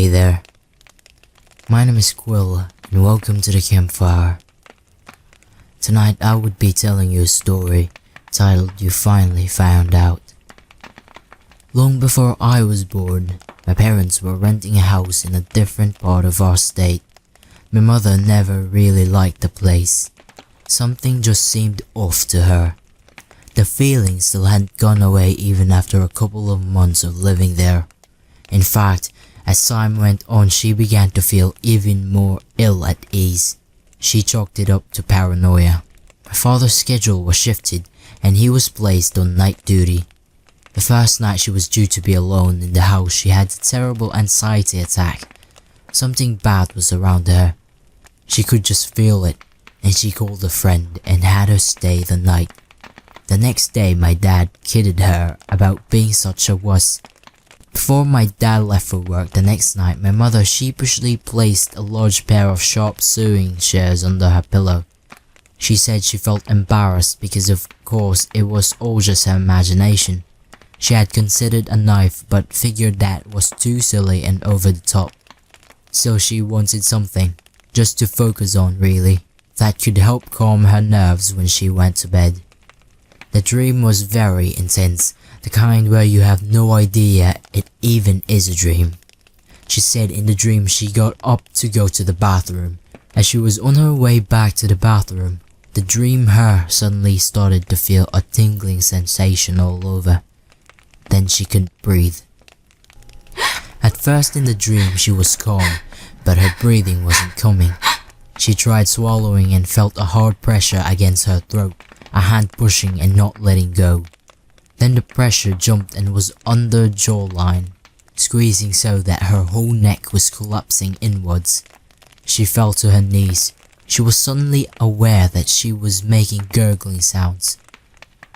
Hey there, my name is Quill and welcome to the Campfire. Tonight I would be telling you a story titled You Finally Found Out. Long before I was born, my parents were renting a house in a different part of our state. My mother never really liked the place. Something just seemed off to her. The feeling still hadn't gone away even after a couple of months of living there. In fact, as time went on, she began to feel even more ill at ease. She chalked it up to paranoia. My father's schedule was shifted and he was placed on night duty. The first night she was due to be alone in the house, she had a terrible anxiety attack. Something bad was around her. She could just feel it, and she called a friend and had her stay the night. The next day my dad kidded her about being such a wuss. Before my dad left for work the next night, my mother sheepishly placed a large pair of sharp sewing shears under her pillow. She said she felt embarrassed because of course it was all just her imagination. She had considered a knife but figured that was too silly and over the top. So she wanted something, just to focus on really, that could help calm her nerves when she went to bed. The dream was very intense, the kind where you have no idea it even is a dream. She said in the dream she got up to go to the bathroom. As she was on her way back to the bathroom, the dream her suddenly started to feel a tingling sensation all over. Then she couldn't breathe. At first in the dream she was calm, but her breathing wasn't coming. She tried swallowing and felt a hard pressure against her throat, a hand pushing and not letting go. Then the pressure jumped and was under jawline, squeezing so that her whole neck was collapsing inwards. She fell to her knees. She was suddenly aware that she was making gurgling sounds.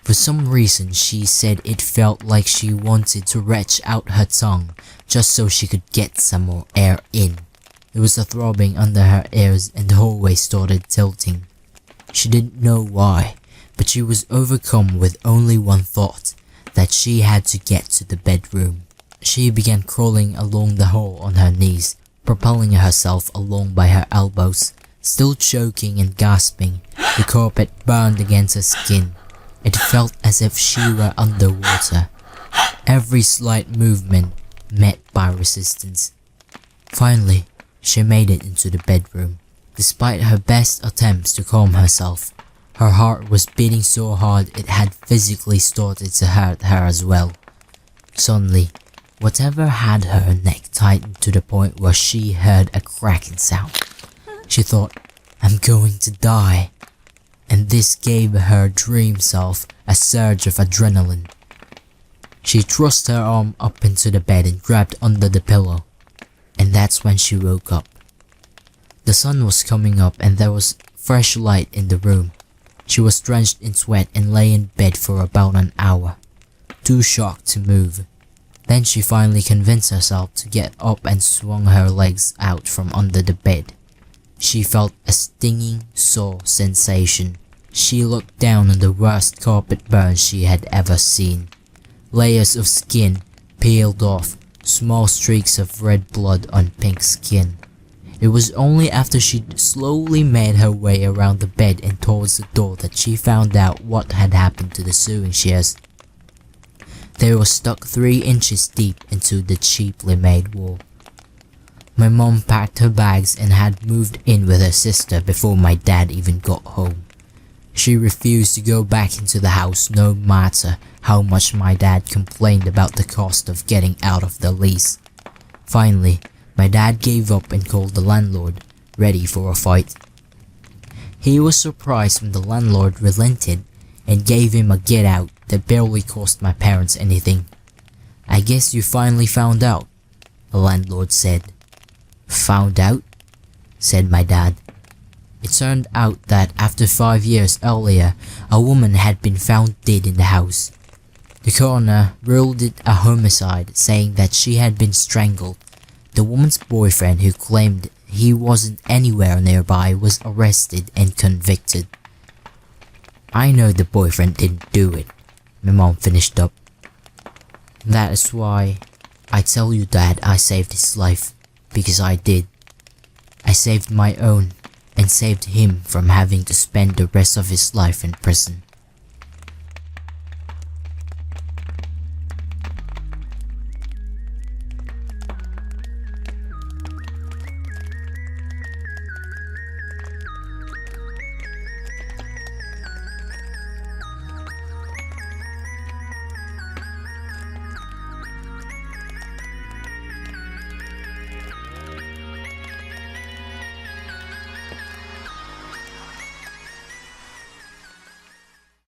For some reason she said it felt like she wanted to retch out her tongue just so she could get some more air in. There was a throbbing under her ears and the hallway started tilting. She didn't know why, but she was overcome with only one thought, that she had to get to the bedroom. She began crawling along the hall on her knees, propelling herself along by her elbows. Still choking and gasping, the carpet burned against her skin. It felt as if she were underwater. Every slight movement met by resistance. Finally, she made it into the bedroom. Despite her best attempts to calm herself, her heart was beating so hard it had physically started to hurt her as well. Suddenly, whatever had her neck tightened to the point where she heard a cracking sound. She thought, I'm going to die. And this gave her dream self a surge of adrenaline. She thrust her arm up into the bed and grabbed under the pillow. And that's when she woke up. The sun was coming up and there was fresh light in the room. She was drenched in sweat and lay in bed for about an hour, too shocked to move. Then she finally convinced herself to get up and swung her legs out from under the bed. She felt a stinging, sore sensation. She looked down on the worst carpet burn she had ever seen. Layers of skin peeled off, small streaks of red blood on pink skin. It was only after she slowly made her way around the bed and towards the door that she found out what had happened to the sewing shears. They were stuck 3 inches deep into the cheaply made wall. My mom packed her bags and had moved in with her sister before my dad even got home. She refused to go back into the house no matter how much my dad complained about the cost of getting out of the lease. Finally, my dad gave up and called the landlord, ready for a fight. He was surprised when the landlord relented and gave him a get out that barely cost my parents anything. I guess you finally found out, the landlord said. Found out? Said my dad. It turned out that after 5 years earlier, a woman had been found dead in the house. The coroner ruled it a homicide, saying that she had been strangled. The woman's boyfriend, who claimed he wasn't anywhere nearby, was arrested and convicted. I know the boyfriend didn't do it, my mom finished up. That is why I tell you that I saved his life. because I did. I saved my own and saved him from having to spend the rest of his life in prison.